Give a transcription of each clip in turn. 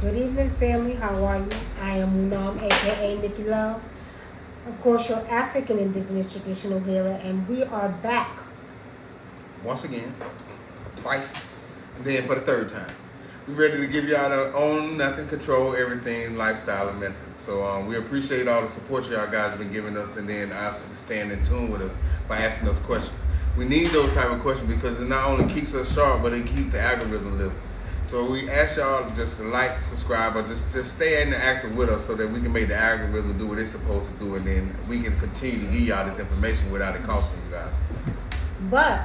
Good evening, family. How are you? I am Munam, aka Nikki Love. Of course, your African Indigenous Traditional Healer, and we are back. Once again, twice, and then for the third time. We're ready to give y'all the own, nothing, control everything lifestyle and method. So we appreciate all the support y'all guys have been giving us, and then us staying in tune with us by asking us questions. We need those type of questions because it not only keeps us sharp, but it keeps the algorithm living. So we ask y'all just to like, subscribe, or just stay interactive with us so that we can make the algorithm do what it's supposed to do, and then we can continue to give y'all this information without it costing you guys. But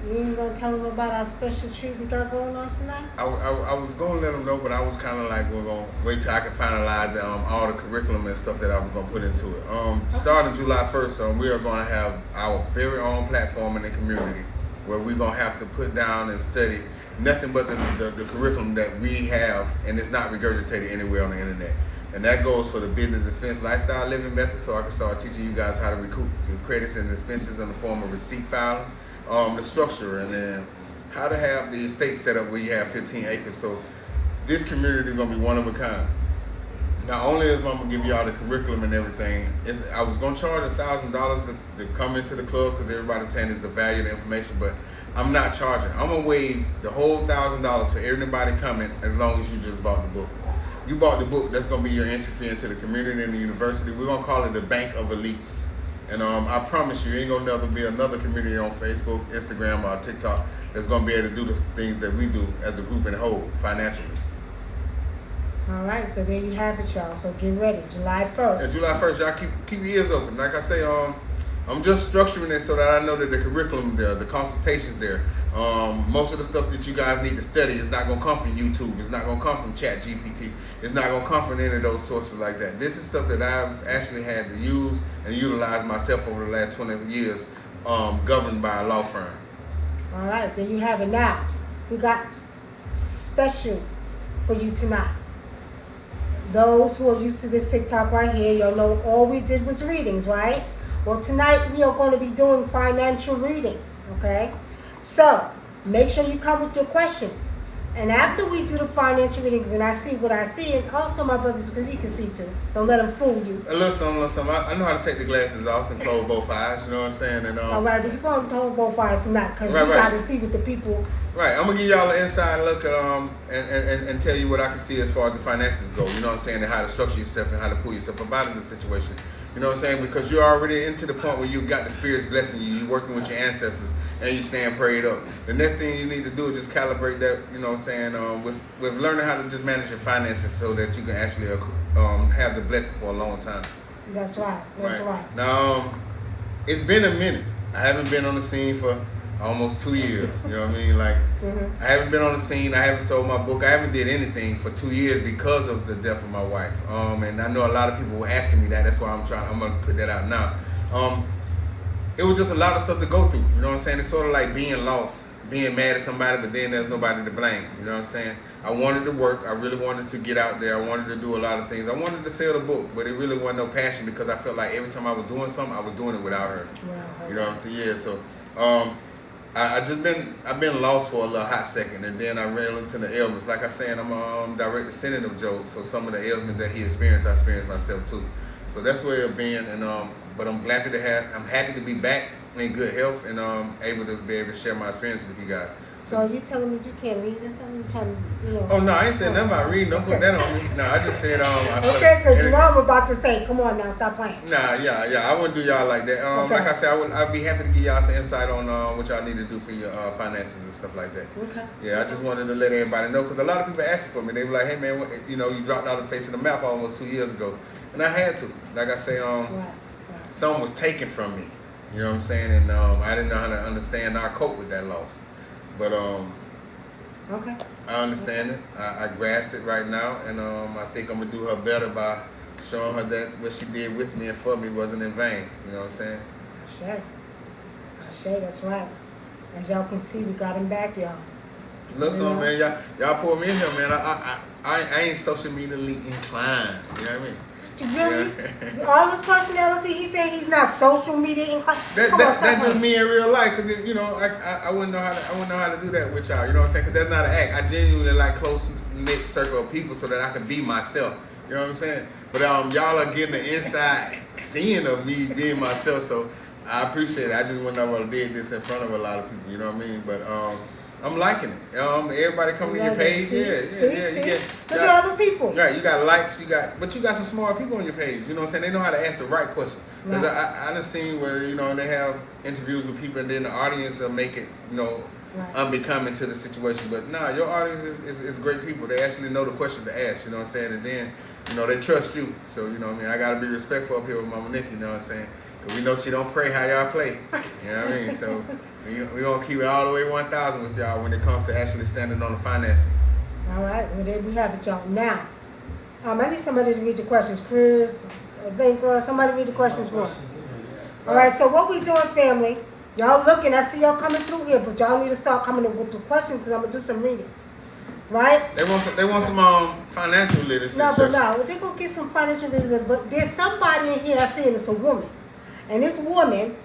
you ain't gonna tell them about our special treat we got going on tonight? I was going to let them know, but I was kind of like, we're going to wait till I can finalize all the curriculum and stuff that I was going to put into it. Starting July 1st, we are going to have our very own platform in the community where we're going to have to put down and study nothing but the curriculum that we have, and it's not regurgitated anywhere on the internet. And that goes for the business expense lifestyle living method, so I can start teaching you guys how to recoup your credits and expenses in the form of receipt filings, the structure, and then how to have the estate set up where you have 15 acres. So this community is going to be one of a kind. Not only is I'm going to give you all the curriculum and everything, I was going to charge $1,000 to come into the club because everybody's saying it's the value of the information, but I'm not charging. I'm going to waive the whole $1,000 for everybody coming as long as you just bought the book. You bought the book, that's going to be your entry fee into the community and the university. We're going to call it the Bank of Elites. And I promise you, ain't going to never be another community on Facebook, Instagram, or TikTok that's going to be able to do the things that we do as a group and whole financially. All right, so there you have it, y'all. So get ready, July 1st. Yeah, July 1st, y'all keep your ears open. Like I say, I'm just structuring it so that I know that the curriculum there, the consultations there, most of the stuff that you guys need to study is not going to come from YouTube. It's not going to come from ChatGPT. It's not going to come from any of those sources like that. This is stuff that I've actually had to use and utilize myself over the last 20 years, governed by a law firm. All right, there you have it. Now, we got special for you tonight. Those who are used to this TikTok right here, you'll know all we did was readings, right? Well, tonight we are going to be doing financial readings, okay? So, make sure you come with your questions. And after we do the financial readings and I see what I see, and also my brothers, because he can see too. Don't let him fool you. Listen, I know how to take the glasses off and close both eyes, you know what I'm saying? And, all right, but you're going to hold both eyes tonight because right, we got to see what the people... Right, I'm going to give y'all an inside look at, and tell you what I can see as far as the finances go, you know what I'm saying, and how to structure yourself and how to pull yourself up out of the situation. You know what I'm saying? Because you're already into the point where you got the spirits blessing you, you're working with your ancestors, and you stand prayed up. The next thing you need to do is just calibrate that, you know what I'm saying, with learning how to just manage your finances so that you can actually have the blessing for a long time. That's right. That's right. Now, it's been a minute. I haven't been on the scene for almost 2 years. You know what I mean? Like, I haven't been on the scene. I haven't sold my book. I haven't did anything for 2 years because of the death of my wife. And I know a lot of people were asking me that. That's why I'm going to put that out now. It was just a lot of stuff to go through. You know what I'm saying? It's sort of like being lost, being mad at somebody, but then there's nobody to blame. You know what I'm saying? I wanted to work. I really wanted to get out there. I wanted to do a lot of things. I wanted to sell the book, but it really wasn't no passion because I felt like every time I was doing something, I was doing it without her. Wow. You know what I'm saying? Yeah. So I've been lost for a little hot second, and then I ran into the ailments. Like I said, I'm a direct descendant of Job, so some of the ailments that he experienced, I experienced myself too. So that's where it's been, and but I'm happy to be back in good health and able to share my experience with you guys. So you telling me you can't read? That's what I'm trying to, you know. Oh no, I ain't saying nothing about reading. Don't put that on me. No, I just said okay, because you know I'm about to say, come on now, stop playing. Nah, yeah, I wouldn't do y'all like that. Okay. Like I said, I'd be happy to give y'all some insight on what y'all need to do for your finances and stuff like that. Okay. Yeah, I just wanted to let everybody know because a lot of people asking for me. They were like, hey man, you dropped out of the face of the map almost 2 years ago, and I had to. Like I say, something was taken from me. You know what I'm saying? And I didn't know how to understand or cope with that loss. But okay. I understand it. I grasp it right now, and I think I'm gonna do her better by showing her that what she did with me and for me wasn't in vain. You know what I'm saying? Ashe, that's right. As y'all can see, we got him back, y'all. Listen, man, y'all pull me in here, man. I ain't social media inclined. You know what I mean? Really? Yeah. All his personality, he's saying he's not social media inclined. That's just me in real life, because I wouldn't know how to do that with y'all. You know what I'm saying? Because that's not an act. I genuinely like closeness knit circle of people so that I can be myself. You know what I'm saying? But y'all are getting the inside seeing of me being myself, so I appreciate it. I just went over and did this in front of a lot of people. You know what I mean? But I'm liking it. Everybody coming to your page. See? You get, look at other people. Right, you got likes, but you got some smart people on your page. You know what I'm saying? They know how to ask the right question. Because I done seen where, they have interviews with people and then the audience will make it, unbecoming to the situation. But nah, your audience is great people. They actually know the question to ask, you know what I'm saying? And then, they trust you. So, I got to be respectful up here with Mama Nikki, you know what I'm saying? Because we know she don't pray how y'all play. You know what I mean? So we going to keep it all the way 1,000 with y'all when it comes to actually standing on the finances. All right. Well, there we have it, y'all. Now, I need somebody to read the questions. Chris, Bankroll, somebody read the questions for us. All right. So what we doing, family? Y'all looking. I see y'all coming through here, but y'all need to start coming with the questions because I'm going to do some readings. Right? They want some financial literacy. No, but no. They're going to get some financial literacy. But there's somebody in here I see, and it's a woman. And this woman,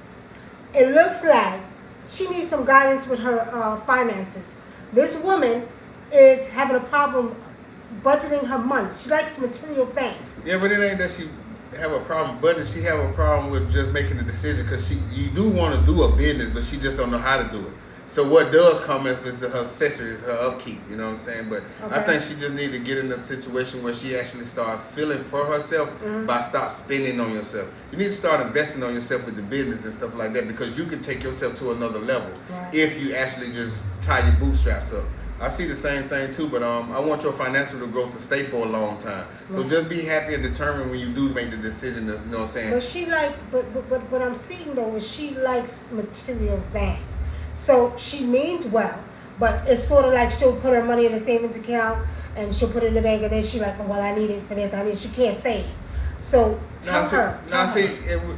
it looks like she needs some guidance with her finances. This woman is having a problem budgeting her money. She likes material things. Yeah, but it ain't that she have a problem budgeting. She have a problem with just making the decision because you do want to do a business, but she just don't know how to do it. So what does come is her accessories, her upkeep, you know what I'm saying? But I think she just need to get in a situation where she actually start feeling for herself by stop spending on yourself. You need to start investing on yourself with the business and stuff like that because you can take yourself to another level if you actually just tie your bootstraps up. I see the same thing too, but I want your financial growth to stay for a long time. So just be happy and determined when you do make the decision. You know what I'm saying? But she but what I'm seeing though is she likes material things. So she means well, but it's sort of like she'll put her money in a savings account and she'll put it in the bank and then she's like, well, I need it for this. She can't save. So tell her.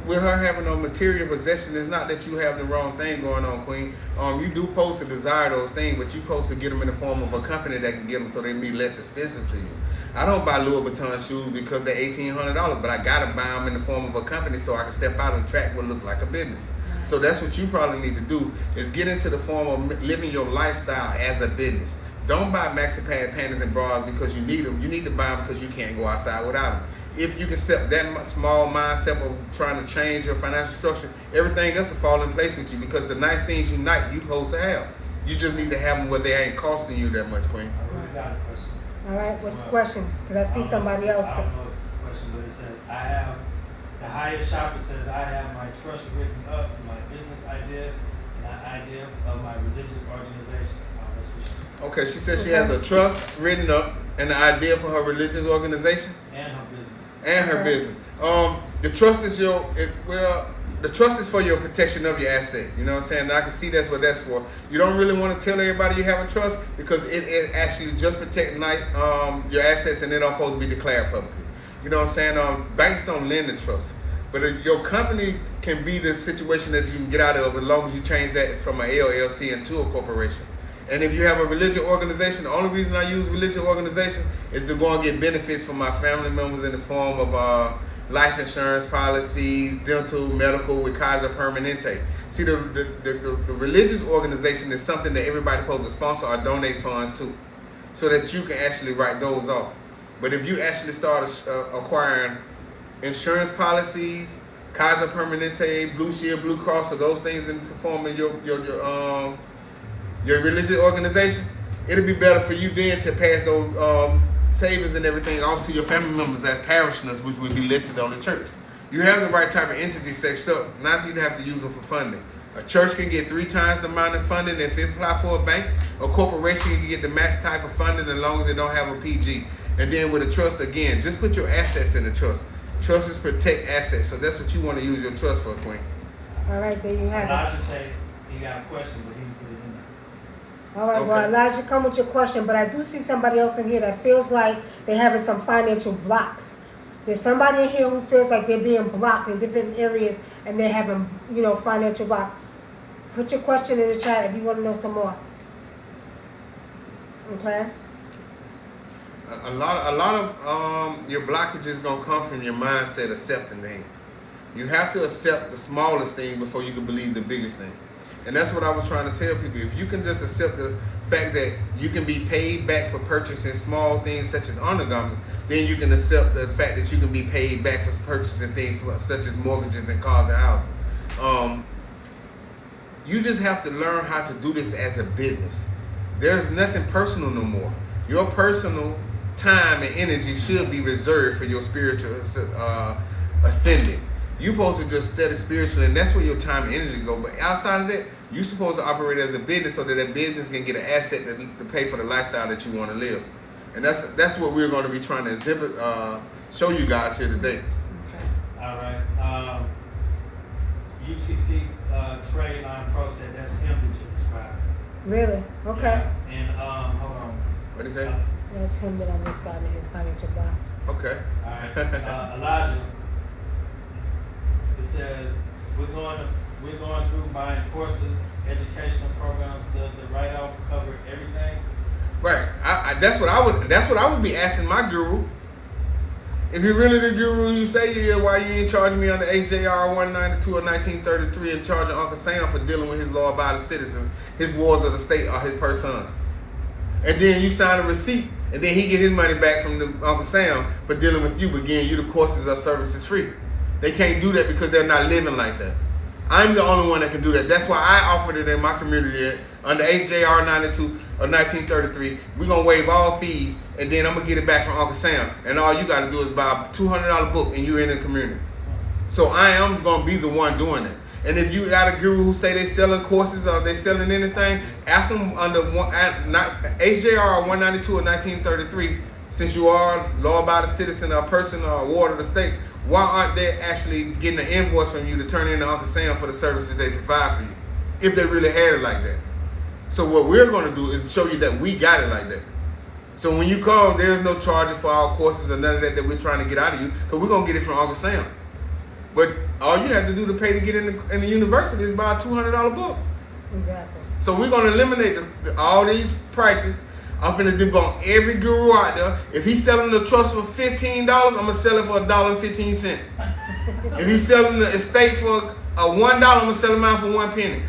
With her having no material possession, it's not that you have the wrong thing going on, Queen. You do supposed to desire those things, but you're supposed to get them in the form of a company that can get them so they be less expensive to you. I don't buy Louis Vuitton shoes because they're $1,800, but I gotta buy them in the form of a company so I can step out and track what look like a business. So that's what you probably need to do is get into the form of living your lifestyle as a business. Don't buy maxi pad panties and bras because you need them. You need to buy them because you can't go outside without them. If you can set that small mindset of trying to change your financial structure, everything else will fall in place with you because the nice things you're supposed to have. You just need to have them where they ain't costing you that much, Queen. I really got a question. All right, what's the question? Because I see somebody else. I don't know if it's a question, but it says, the highest shopper says, I have my trust written up for my business idea and the idea of my religious organization. That's what she said. Okay, she says she has a trust written up and the idea for her religious organization? And her business. And her business. The trust is the trust is for your protection of your asset. You know what I'm saying? And I can see that's what that's for. You don't really want to tell everybody you have a trust because it actually just protects your assets and they're not supposed to be declared publicly. You know what I'm saying? Banks don't lend the trust. But your company can be the situation that you can get out of as long as you change that from an LLC into a corporation. And if you have a religious organization, the only reason I use religious organization is to go and get benefits for my family members in the form of life insurance policies, dental, medical with Kaiser Permanente. See, the religious organization is something that everybody's supposed to sponsor or donate funds to so that you can actually write those off. But if you actually start acquiring insurance policies, Kaiser Permanente, Blue Shield, Blue Cross, or those things in the form of your religious organization, it'll be better for you then to pass those savings and everything off to your family members as parishioners, which would be listed on the church. You have the right type of entity set up, not that you have to use them for funding. A church can get 3 times the amount of funding if it apply for a bank. A corporation can get the max type of funding as long as they don't have a PG. And then with a trust, again, just put your assets in the trust. Trust is protect assets, so that's what you want to use your trust for, Queen. All right, there you have it. Elijah say he got a question, but he didn't put it in there. All right, well, Elijah, come with your question, but I do see somebody else in here that feels like they're having some financial blocks. There's somebody in here who feels like they're being blocked in different areas and they're having, financial block. Put your question in the chat if you want to know some more. Okay? A lot of your blockage is gonna come from your mindset accepting things. You have to accept the smallest thing before you can believe the biggest thing. And that's what I was trying to tell people. If you can just accept the fact that you can be paid back for purchasing small things such as undergarments, then you can accept the fact that you can be paid back for purchasing things such as mortgages and cars and houses. You just have to learn how to do this as a business. There's nothing personal no more. Your personal time and energy should be reserved for your spiritual ascending. You're supposed to just study spiritually, and that's where your time and energy go. But outside of that, you're supposed to operate as a business so that that business can get an asset to pay for the lifestyle that you want to live. And that's what we're going to be trying to exhibit, show you guys here today. Okay. All right. UCC trade line pro said that's him that you described. Really? Okay. Yeah. And hold on. What did he say? That's him that I'm describing here, financial guy. Okay. All right. Elijah. It says we're going through buying courses, educational programs. Does the write-off cover everything? Right. That's what I would be asking my guru. If you're really the guru you say you are, why you ain't charging me on the HJR 192 or 1933 and charging Uncle Sam for dealing with his law-abiding citizens, his wards of the state, or his per son? And then you sign a receipt, and then he get his money back from the Uncle Sam for dealing with you, but getting you the courses or services free. They can't do that because they're not living like that. I'm the only one that can do that. That's why I offered it in my community under HJR 92 or 1933. We're going to waive all fees, and then I'm going to get it back from Uncle Sam. And all you got to do is buy a $200 book, and you're in the community. So I am going to be the one doing it. And if you got a guru who say they selling courses or they selling anything, ask them under HJR 192 or 1933, since you are a law-abiding citizen or a person or a ward of the state, why aren't they actually getting an invoice from you to turn in to Uncle Sam for the services they provide for you, if they really had it like that? So what we're going to do is show you that we got it like that. So when you come, there's no charges for our courses or none of that we're trying to get out of you, because we're going to get it from Uncle Sam. But all you have to do to pay to get in the university is buy a $200 book. Exactly. So we're going to eliminate all these prices. I'm finna debunk every guru out there. If he's selling the trust for $15, I'm gonna sell it for $1.15. If he's selling the estate for $1, I'm gonna sell him out for 1 penny.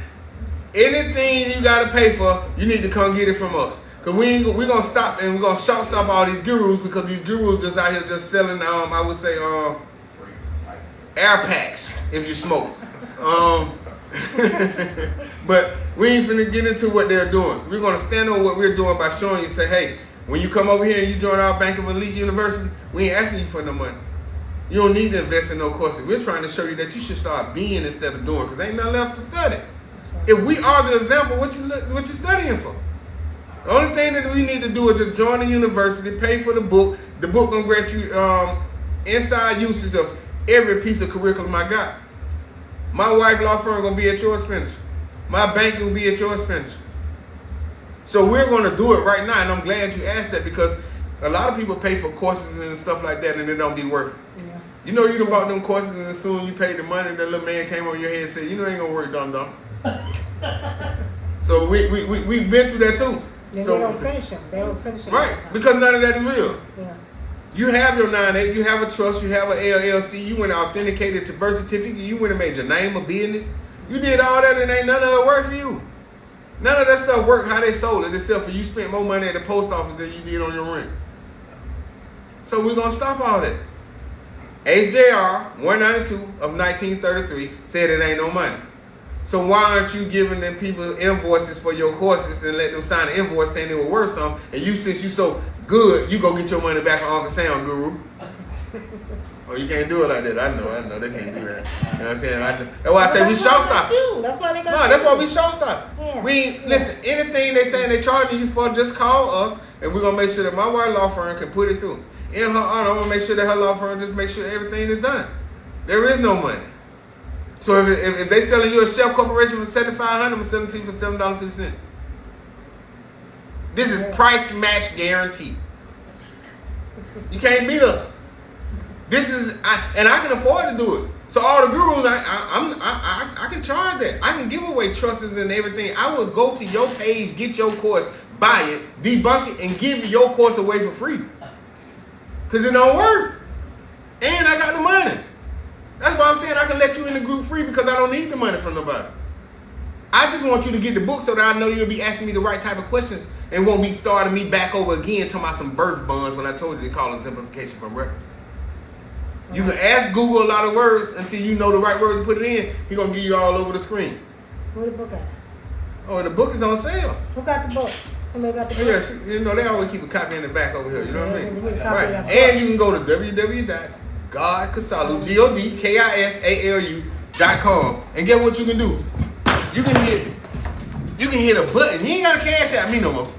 Anything you gotta pay for, you need to come get it from us. Cause we're gonna stop and we're gonna shop stop all these gurus, because these gurus just out here just selling I would say air packs if you smoke. But we ain't finna get into what they're doing. We're gonna stand on what we're doing by showing you, say, hey, when you come over here and you join our Bank of Elite University, we ain't asking you for no money. You don't need to invest in no courses. We're trying to show you that you should start being instead of doing, because ain't nothing left to study. If we are the example, what you studying for? The only thing that we need to do is just join the university, pay for the book. The book gonna grant you inside uses of every piece of curriculum I got. My wife law firm gonna be at your expenditure. My bank will be at your expenditure. So we're gonna do it right now, and I'm glad you asked that, because a lot of people pay for courses and stuff like that, and it don't be worth it. Yeah. You know, you done bought them courses, and as soon as you paid the money, that little man came over your head and said, you know, it ain't gonna work, dum-dum. So we've been through that too. Then So, they don't finish them. They don't finish them. right, because none of that is real. Yeah. You have your 9A, you have a trust, you have an LLC, you went and authenticated your birth certificate, you went and made your name a business. You did all that, and ain't none of it work for you. None of that stuff worked how they sold it, except for you spent more money at the post office than you did on your rent. So we're gonna stop all that. HJR 192 of 1933 said it ain't no money. So why aren't you giving them people invoices for your courses and let them sign an invoice saying they were worth something, and you, since you so good, you go get your money back from Uncle Sam, guru? Oh, you can't do it like that. I know, they can't do that. You know what I'm saying? That's why I say we short stop. That's why they got No, that's why we short stop. Yeah. Listen, anything they saying they charging you for, just call us, and we're gonna make sure that my wife law firm can put it through. In her honor, I'm gonna make sure that her law firm just make sure everything is done. There is no money. So if they selling you a shell corporation for $7,500, I'm gonna sell it to you for $7.50. This is price match guarantee. You can't beat us. This is, and I can afford to do it. So all the gurus, I can charge that. I can give away trusts and everything. I will go to your page, get your course, buy it, debunk it, and give your course away for free. Cause it don't work, and I got the money. That's why I'm saying I can let you in the group free, because I don't need the money from nobody. I just want you to get the book so that I know you'll be asking me the right type of questions and won't be starting me back over again talking about some birth bonds when I told you to call it simplification from record. You can ask Google a lot of words until you know the right words to put it in. He's going to give you all over the screen. Where the book at? Oh, the book is on sale. Who got the book? Somebody got the book? Yes, you know, they always keep a copy in the back over here. You know what I mean? Right. Right. And you can go to www.godcasalu.com and get what you can do. You can hit a button. You ain't got to cash out me no more.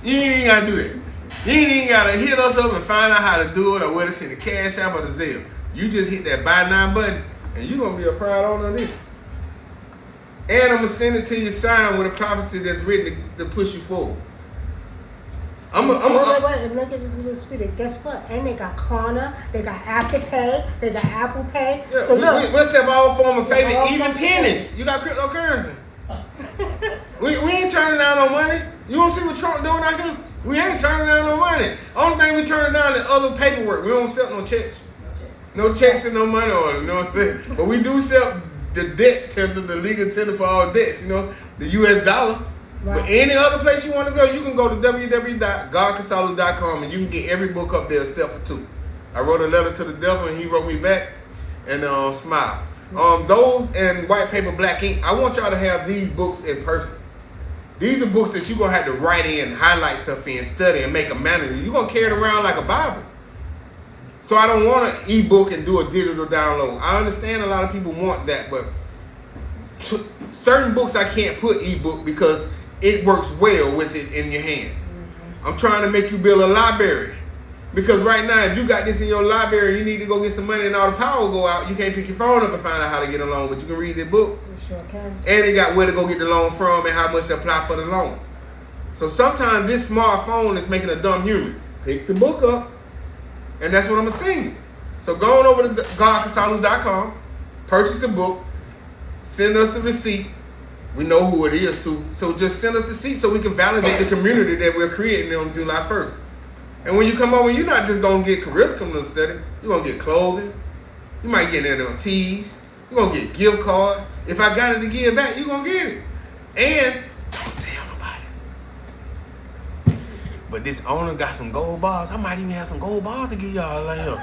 You ain't got to do that. You ain't even got to hit us up and find out how to do it or where to send the cash out or the Zelle. You just hit that buy now button and you're going to be a proud owner of this. And I'm going to send it to you signed with a prophecy that's written to push you forward. Wait, look at the speaker. Guess what? And they got Klarna, they got Afterpay, they got Apple Pay. Yeah, So look, we accept all form of payment, all even form of pennies. You got cryptocurrency. we ain't turning down no money. You don't see what Trump doing out here? We ain't turning down no money. Only thing we turning down is other paperwork. We don't accept no checks. No checks and no money order, you know what I'm saying? But we do accept the debt tender, the legal tender for all debts, you know, the US dollar. Right. But any other place you want to go, you can go to www.godcasalu.com and you can get every book up there except for 2. I wrote a letter to the devil and he wrote me back and smile. Those and white paper black ink, I want y'all to have these books in person. These are books that you're going to have to write in, highlight stuff in, study, and make a manual. You're going to carry it around like a Bible. So I don't want an ebook and do a digital download. I understand a lot of people want that, but certain books I can't put ebook because it works well with it in your hand. I'm trying to make you build a library. Because right now, if you got this in your library, you need to go get some money and all the power will go out. You can't pick your phone up and find out how to get a loan, but you can read this book. you sure can. And they got where to go get the loan from and how much to apply for the loan. So sometimes this smartphone is making a dumb human. Pick the book up, and that's what I'm going to send you. So go on over to godcasalu.com, purchase the book, send us the receipt. We know who it is too. So just send us the receipt so we can validate the community that we're creating on July 1st. And when you come over, you're not just going to get curriculum study. You're going to get clothing. You might get NFTs. You're going to get gift cards. If I got it to give back, you're going to get it. And don't tell nobody. But this owner got some gold bars. I might even have some gold bars to give y'all. Like,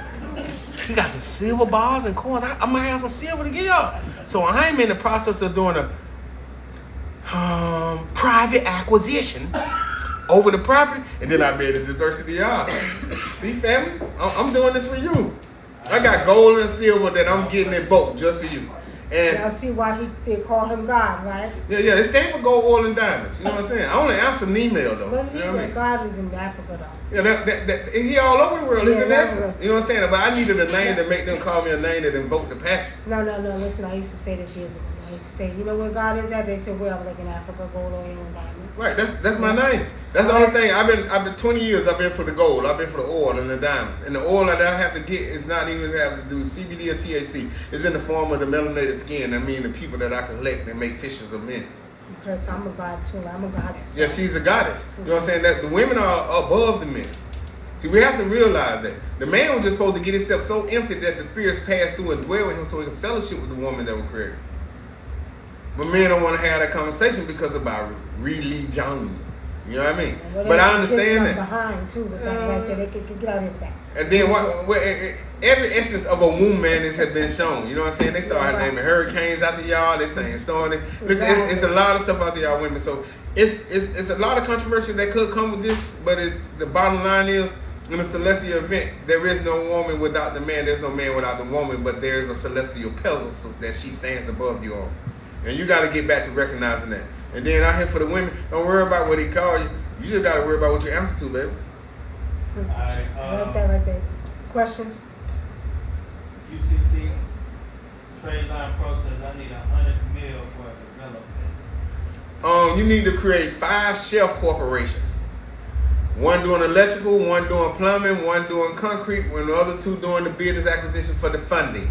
he got some silver bars and coins. I might have some silver to give y'all. So I'm in the process of doing a private acquisition over the property, and then I made a diversity yard. See, family, I'm doing this for you. I got gold and silver that I'm getting in bulk just for you. And Y'all see why they call him God, right? yeah, it stands for gold, oil, and diamonds. You know what I'm saying? I only answer an email though. But You know what I mean? God is in Africa though. Yeah, that he all over the world. He's Yeah, in that's essence. right. You know what I'm saying? But I needed a name to make them call me a name that invoked the passion. No, listen, I used to say this years ago. I used to say, you know where God is at? They said, well, I'm like in Africa, gold, oil, and diamond. Right, that's my name. That's the only thing. I've been 20 years. I've been for the gold. I've been for the oil and the diamonds. And the oil that I have to get is not even have to do with CBD or THC. It's in the form of the melanated skin. I mean, the people that I collect and make fishers of men. Okay, so I'm a God too. I'm a goddess. Yeah, she's a goddess. You know what I'm saying? That the women are above the men. See, we have to realize that the man was just supposed to get himself so empty that the spirits pass through and dwell with him so he can fellowship with the woman that was created. But men don't want to have that conversation because of our religion. You know what I mean? Well, but I understand that. Behind too, with that right there, they could get out of here with that. And then every essence of a woman has been shown. You know what I'm saying? They started naming hurricanes out the y'all. They saying storming. It's a lot of stuff out there, y'all women. So it's a lot of controversy that could come with this. But the bottom line is, in a celestial event, there is no woman without the man. There's no man without the woman. But there is a celestial pedestal that she stands above you on. And you got to get back to recognizing that. And then out here for the women, don't worry about what he call you. You just got to worry about what you answer to, baby. Alright, Right there. Question? UCC trade line process. I need 100 mil for a development. You need to create 5 shelf corporations. One doing electrical, one doing plumbing, one doing concrete, when the other 2 doing the business acquisition for the funding.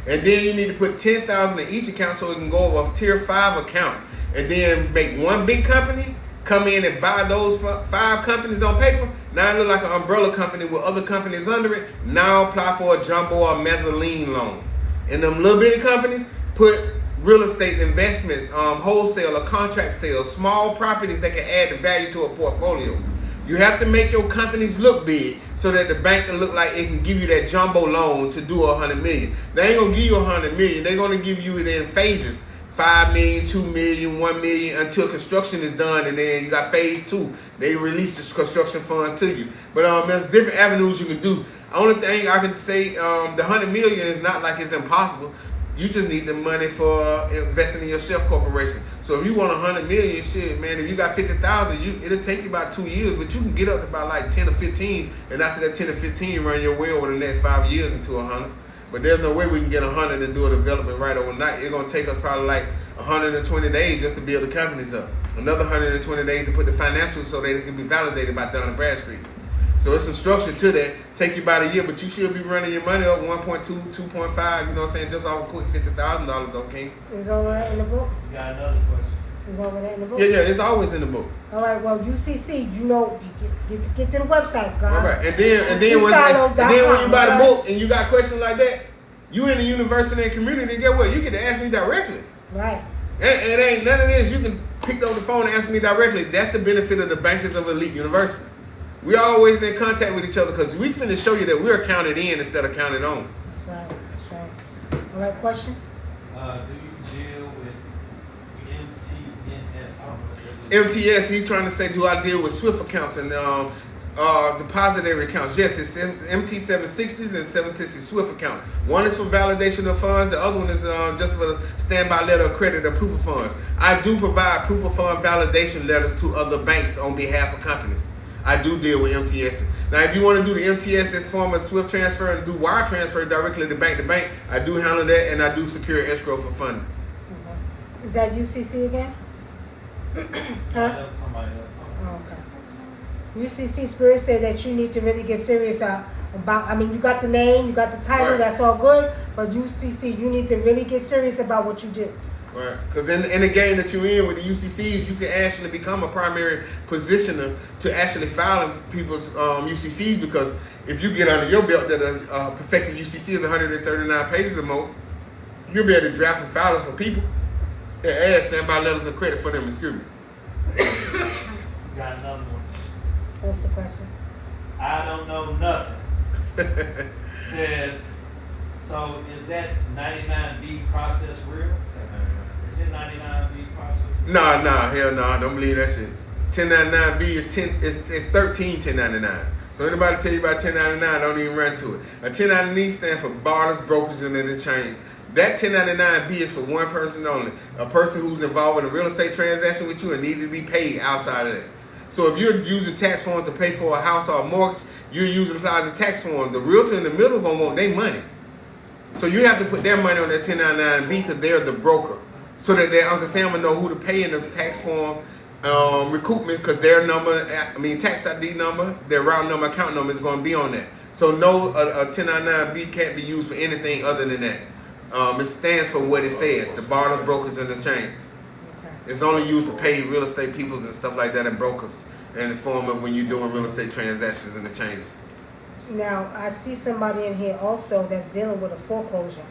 And then you need to put 10,000 in each account so it can go over a tier 5 account. And then make one big company come in and buy those 5 companies on paper. Now it look like an umbrella company with other companies under it. Now apply for a jumbo or mezzanine loan. And them little bitty companies put real estate investment, wholesale or contract sales, small properties that can add the value to a portfolio. You have to make your companies look big so that the bank can look like it can give you that jumbo loan to do $100 million. They ain't gonna give you $100 million. They're gonna give you it in phases: 5 million, 2 million, 1 million, until construction is done, and then you got phase 2. They release the construction funds to you. But there's different avenues you can do. Only thing I can say, the $100 million is not like it's impossible. You just need the money for investing in your Chef Corporation. So if you want $100 million, shit, man, if you got 50,000, it'll take you about 2 years, but you can get up to about like 10 or 15, and after that 10 or 15, run your way over the next 5 years into 100. But there's no way we can get 100 and do a development right overnight. It's gonna take us probably like 120 days just to build the companies up. Another 120 days to put the financials so that it can be validated by Dun & Bradstreet. So it's some structure to that. Take you about a year, but you should be running your money up 1.2, 2.5, you know what I'm saying, just off a quick $50,000 though, King. Is all that in the book? You got another question? Is all that in the book? Yeah, it's always in the book. All right, well, UCC, you know, you get to the website, guys. All right, and then when you buy the book and you got questions like that, you in the university and community, get what? You get to ask me directly. Right. It ain't none of this. You can pick up the phone and ask me directly. That's the benefit of the bankers of Elite University. We always in contact with each other because we finna show you that we're counted in instead of counted on. That's right. That's right. All right, question? Do you deal with MTNS? MTS, he's trying to say, do I deal with SWIFT accounts and depository accounts? Yes, it's MT760s and 760 SWIFT accounts. One is for validation of funds. The other one is just for standby letter of credit or proof of funds. I do provide proof of fund validation letters to other banks on behalf of companies. I do deal with MTS. Now, if you want to do the MTS as form of SWIFT transfer and do wire transfer directly to bank, I do handle that, and I do secure escrow for funding. Okay. Is that UCC again? That was somebody else. Oh, okay. UCC Spirit said that you need to really get serious about, I mean, you got the name, you got the title, right. That's all good, but UCC, you need to really get serious about what you do. Right, because in the game that you're in with the UCCs, you can actually become a primary positioner to actually file people's UCCs, because if you get under your belt that a perfected UCC is 139 pages or more, you'll be able to draft and file it for people and add standby letters of credit for them, excuse me. Got another one. What's the question? I don't know nothing. Says, so is that 99B process real? Is it 99B process? Nah, hell no, don't believe that shit. 1099B is 13 1099s. So anybody tell you about 1099, don't even run to it. A 1099 stands for barters, brokers, and interchange. That 1099B is for one person only. A person who's involved in a real estate transaction with you and needs to be paid outside of that. So if you're using tax forms to pay for a house or a mortgage, you're using the tax forms. The realtor in the middle is going to want their money. So you have to put their money on that 1099B because they're the broker. So that their Uncle Sam will know who to pay in the tax form recoupment, because their number, tax ID number, their route number, account number is going to be on that. So no, a 1099B can't be used for anything other than that. It stands for what it says, the barter, brokers, and the chain. Okay. It's only used to pay real estate peoples and stuff like that and brokers in the form of when you're doing real estate transactions and the changes. Now, I see somebody in here also that's dealing with a foreclosure.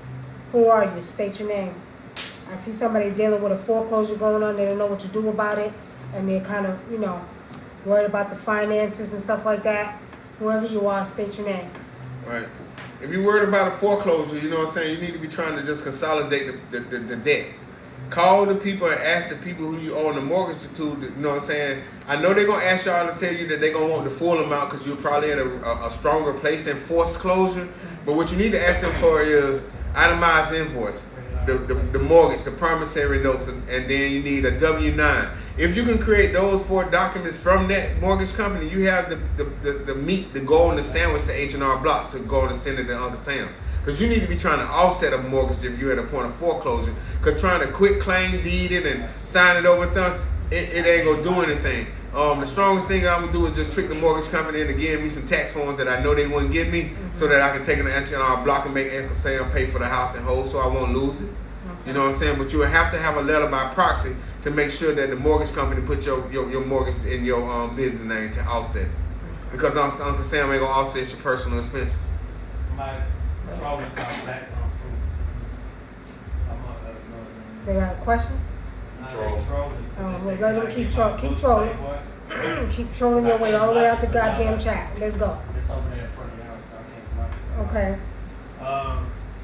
Who are you? State your name. I see somebody dealing with a foreclosure going on. They don't know what to do about it. And they're kind of, worried about the finances and stuff like that. Whoever you are, state your name. Right. If you're worried about a foreclosure, you know what I'm saying, you need to be trying to just consolidate the debt. Call the people and ask the people who you owe the mortgage to, you know what I'm saying. I know they're going to ask y'all to tell you that they're going to want the full amount because you're probably in a stronger place than forced closure. But what you need to ask them for is itemized invoice, the mortgage, the promissory notes, and then you need a W-9. If you can create those 4 documents from that mortgage company, you have the meat to go on the sandwich to H&R Block to go and send it to Uncle Sam. Because you need to be trying to offset a mortgage if you're at a point of foreclosure. Because trying to quit claim deed it and sign it over, it ain't going to do anything. The strongest thing I would do is just trick the mortgage company into giving me some tax forms that I know they wouldn't give me, so that I can take it to H&R Block and make Uncle Sam pay for the house and hold so I won't lose it. You know what I'm saying? But you would have to have a letter by proxy to make sure that the mortgage company put your mortgage in your business name to offset it. Because Uncle Sam ain't going to offset your personal expenses. Somebody probably come back on fruit. They got a question? Trolling. Well, let them keep trolling. Keep trolling your way all the way out the goddamn chat. Let's go. It's over there in front of the house, so I can't block it. Okay.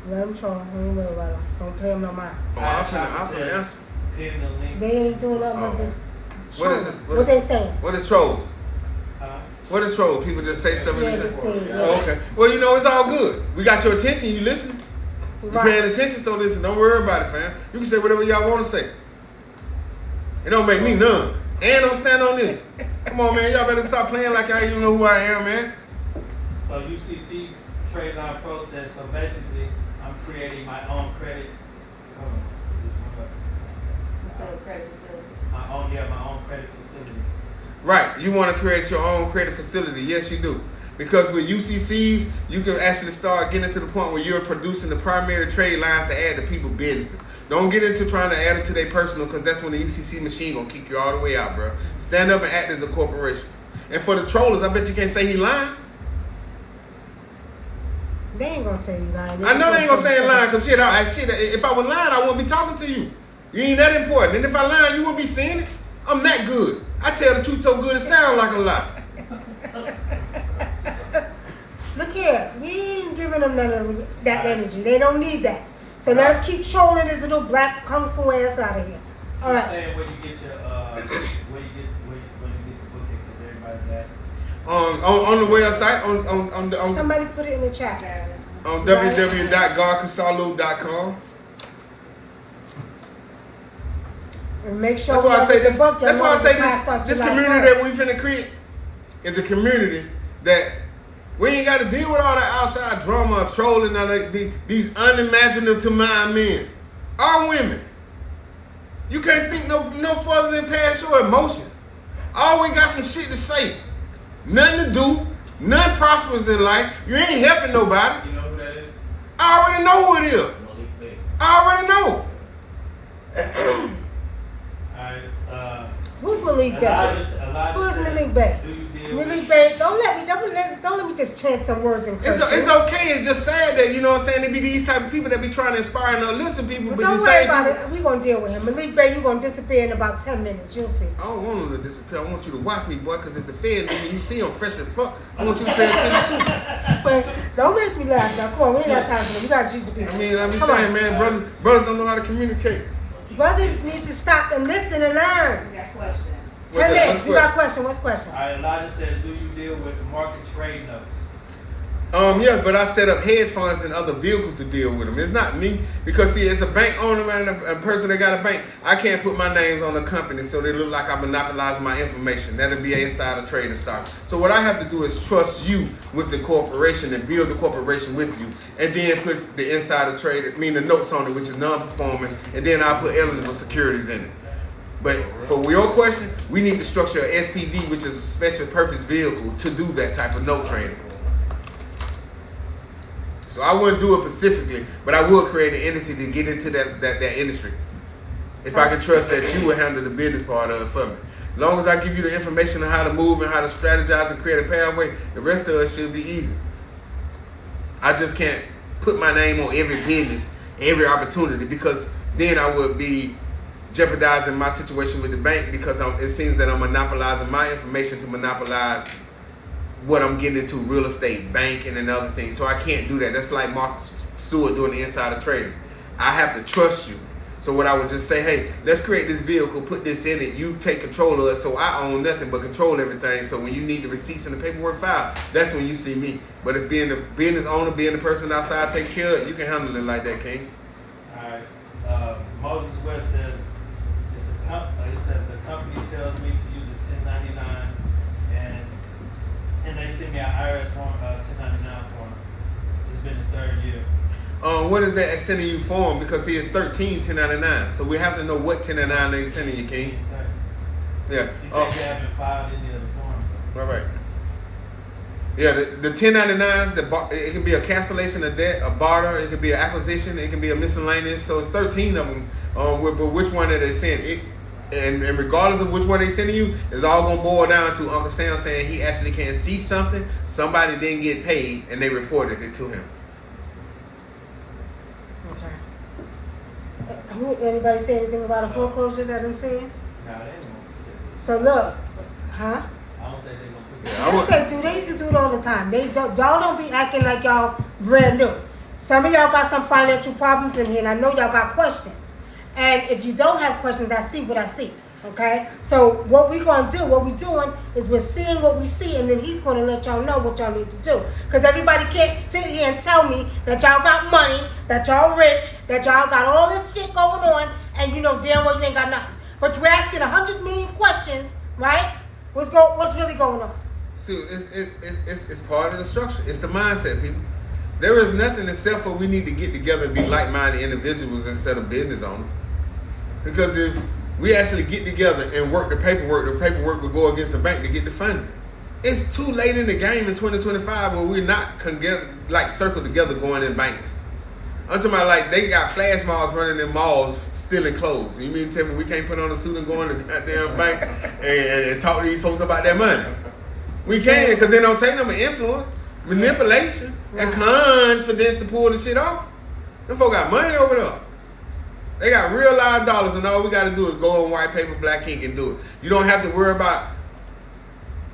Let them troll. Don't worry about them. Don't pay them no mind. Oh, I'm finna answer. Pin the link. They ain't doing nothing but just What is trolling. it? What they saying? What is trolls? Huh? What is trolls? People just say stuff. Yeah, and just just- say, yeah. Oh, okay. Well, you know, it's all good. We got your attention. You listen. You Right. paying attention, so listen. Don't worry about it, fam. You can say whatever y'all want to say. It don't make me none. And I'm standing on this. Come on, man. Y'all better stop playing like y'all even know who I am, man. So UCC trade line process. So basically, I'm creating my own credit. Hold on, just one up. So credit facility. My own credit facility. Right. You want to create your own credit facility. Yes, you do. Because with UCCs, you can actually start getting to the point where you're producing the primary trade lines to add to people's businesses. Don't get into trying to add them to their personal, because that's when the UCC machine gonna kick you all the way out, bro. Stand up and act as a corporation. And for the trollers, I bet you can't say he lying. They ain't gonna say you lying. I know they ain't gonna say he lying, because shit, if I was lying, I wouldn't be talking to you. You ain't that important. And if I lying, you wouldn't be seeing it. I'm that good. I tell the truth so good it sounds like a lie. Look here, we ain't giving them none of that energy. They don't need that. So let them keep trolling this little black kung fu ass out of here. All I'm right. saying where you get your where you get the book at, because everybody's asking. On the website, on Somebody put it in the chat. on www.godconsolo.com. And make sure That's why I say this. book, That's why I say this July community 1st. that we finna create is a community that we ain't got to deal with all that outside drama, trolling, and these unimaginative to mind men or women. You can't think no further than past your emotions. Always got some shit to say, nothing to do, nothing prosperous in life. You ain't helping nobody. You know who that is? I already know who it is. Malik Bey. I already know. Alright, Who's Malik Bey? Elijah Who's says, Malik Bey? Do you deal Malik with Bey, don't let me just chant some words and curse. It's okay. It's just sad that, you know what I'm saying, there be these type of people that be trying to inspire and uplift people. But But don't the worry same about people, it. We're going to deal with him. Malik Bey, you're going to disappear in about 10 minutes. You'll see. I don't want him to disappear. I want you to watch me, boy, because if the Fed leave me, you see him fresh as fuck. I want you to pay attention too. But don't make me laugh now. Come on, we ain't got time for that. We got to teach the people. I mean, I'm just Come saying, on. man, brothers don't know how to communicate. Brothers need to stop and listen and learn. We got a question. 10 minutes. We got a question. What's the question? Alright, Elijah says, do you deal with market trade notes? Yeah, but I set up hedge funds and other vehicles to deal with them. It's not me, because see, as a bank owner and a person that got a bank, I can't put my names on the company so they look like I'm monopolizing my information. That'll be an insider trading stock. So what I have to do is trust you with the corporation and build the corporation with you, and then put the insider trade, the notes on it, which is non-performing, and then I'll put eligible securities in it. But for your question, we need to structure a SPV, which is a special purpose vehicle, to do that type of note trading. So I wouldn't do it specifically, but I would create an entity to get into that industry. If I could trust that you would handle the business part of it for me. As long as I give you the information on how to move and how to strategize and create a pathway, the rest of it should be easy. I just can't put my name on every business, every opportunity, because then I would be jeopardizing my situation with the bank, because it seems that I'm monopolizing my information to monopolize what I'm getting into, real estate, banking, and other things. So I can't do that. That's like Martha Stewart doing the insider trading. I have to trust you. So what I would just say, hey, let's create this vehicle, put this in it, you take control of it, so I own nothing but control everything. So when you need the receipts and the paperwork filed, that's when you see me. But if being the business owner, being the person outside taking care of it, you can handle it like that, King. Alright, Moses West says, he says the company tells me to use a 1099 and they send me an IRS form, 1099 form. It's been the 3rd year. What is that sending you form? Because see, it's 13 1099. So we have to know what 1099 they sending you, King. Yeah. He said you haven't filed any of the forms. Right. Yeah, the 1099s, it can be a cancellation of debt, a barter, it could be an acquisition, it can be a miscellaneous. So it's 13 of them. But which one that they send? And regardless of which one they sending you, it's all gonna boil down to Uncle Sam saying he actually can't see something, somebody didn't get paid, and they reported it to him. Okay. Anybody say anything about a foreclosure that I'm saying? Nah, they ain't gonna put that. So look, huh? I don't think they gonna put Yeah, that. Yes, they do. They used to do it all the time. Y'all don't be acting like y'all brand new. Some of y'all got some financial problems in here, and I know y'all got questions. And if you don't have questions, I see what I see. Okay? So what we gonna do, what we doing is we're seeing what we see, and then he's gonna let y'all know what y'all need to do. Because everybody can't sit here and tell me that y'all got money, that y'all rich, that y'all got all this shit going on, and you know damn well you ain't got nothing. But you're asking 100 million questions, right? What's really going on? See, it's part of the structure. It's the mindset, people. There is nothing except for we need to get together and be like-minded individuals instead of business owners. Because if we actually get together and work the paperwork will go against the bank to get the funding. It's too late in the game in 2025 where we're not circled together going in banks. I'm talking about like they got flash mobs running in malls stealing clothes. You mean to tell me we can't put on a suit and go in the goddamn bank and talk to these folks about their money? We can because they don't take them with influence, manipulation, and confidence to pull the shit off. Them folks got money over there. They got real live dollars, and all we got to do is go on white paper, black ink, and do it. You don't have to worry about,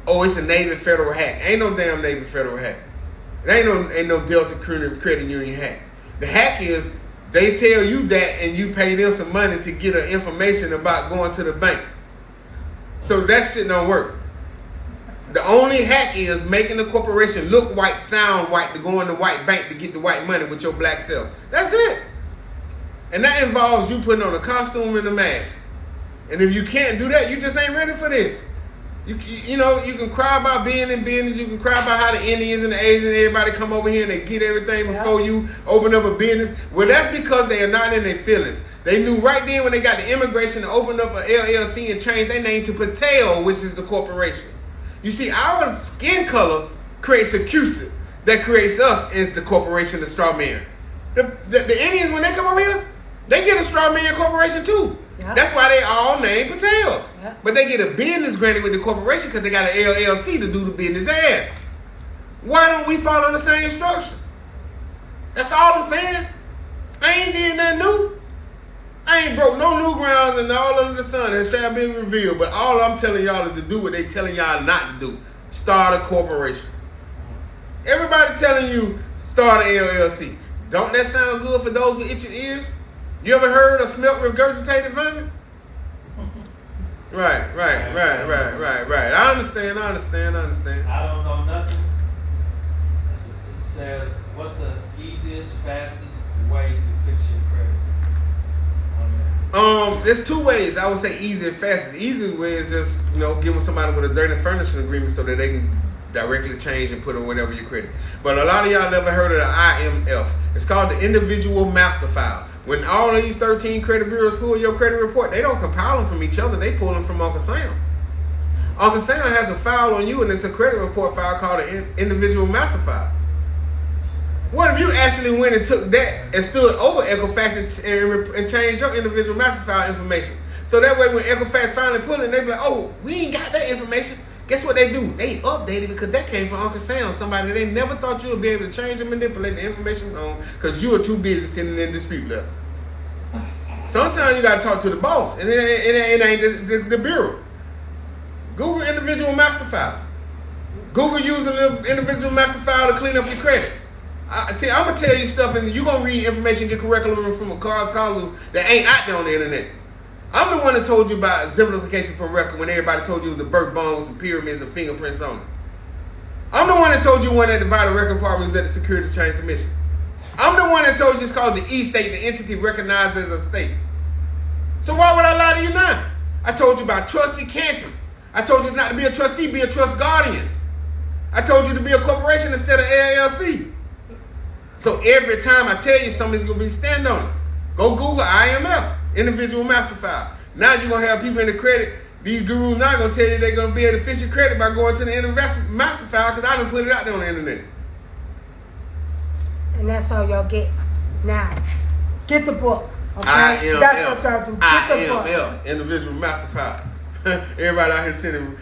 oh, it's a Navy Federal hack. Ain't no damn Navy Federal hack. It ain't no Delta Credit Union hack. The hack is they tell you that, and you pay them some money to get information about going to the bank. So that shit don't work. The only hack is making the corporation look white, sound white, to go in the white bank to get the white money with your black self. That's it. And that involves you putting on a costume and a mask. And if you can't do that, you just ain't ready for this. You know, you can cry about being in business. You can cry about how the Indians and the Asians, everybody come over here and they get everything before you open up a business. Well, that's because they are not in their feelings. They knew right then when they got the immigration to open up an LLC and change their name to Patel, which is the corporation. You see, our skin color creates a CUSIP that creates us as the corporation, the straw man. The Indians, when they come over here, they get a straw man corporation too. Yep. That's why they all named Patels. Yep. But they get a business granted with the corporation because they got an LLC to do the business as. Why don't we follow the same instruction? That's all I'm saying. I ain't did nothing new. I ain't broke no new grounds and all under the sun that shall be revealed. But all I'm telling y'all is to do what they telling y'all not to do. Start a corporation. Everybody telling you start an LLC. Don't that sound good for those with itching ears? You ever heard or smelt regurgitated vomit? Right. I understand. I don't know nothing. It says, what's the easiest, fastest way to fix your credit? There's two ways. I would say easy and fast. The easiest way is just, giving somebody with a dirty furnishing agreement so that they can directly change and put on whatever you credit. But a lot of y'all never heard of the IMF. It's called the Individual Master File. When all of these 13 credit bureaus pull your credit report, they don't compile them from each other. They pull them from Uncle Sam. Uncle Sam has a file on you, and it's a credit report file called an Individual Master File. What if you actually went and took that and stood over Equifax and changed your individual master file information? So that way when Equifax finally pull it, they be like, oh, we ain't got that information. Guess what they do? They update it because that came from Uncle Sam, somebody they never thought you would be able to change and manipulate the information on because you were too busy sitting in dispute level. Sometimes you got to talk to the boss, and it ain't the bureau. Google individual master file. Google using the individual master file to clean up your credit. See, I'm going to tell you stuff, and you're going to read information, get curriculum from a college that ain't out there on the internet. I'm the one that told you about exemplification from record when everybody told you it was a Burke bond with some pyramids and fingerprints on it. I'm the one that told you one that divided record department was at the Securities Exchange Commission. I'm the one that told you it's called the E-state, the entity recognized as a state. So why would I lie to you now? I told you about trust decanting. I told you not to be a trustee, be a trust guardian. I told you to be a corporation instead of LLC. So every time I tell you something's going to be stand on it. Go Google IMF, individual master file. Now you're going to have people in the credit. These gurus now going to tell you they're going to be able to fix your credit by going to the master file because I done put it out there on the internet. And that's all y'all get. Now, get the book. Okay? IMF. That's what y'all do. Get the book. IMF, individual master file. Everybody out here sending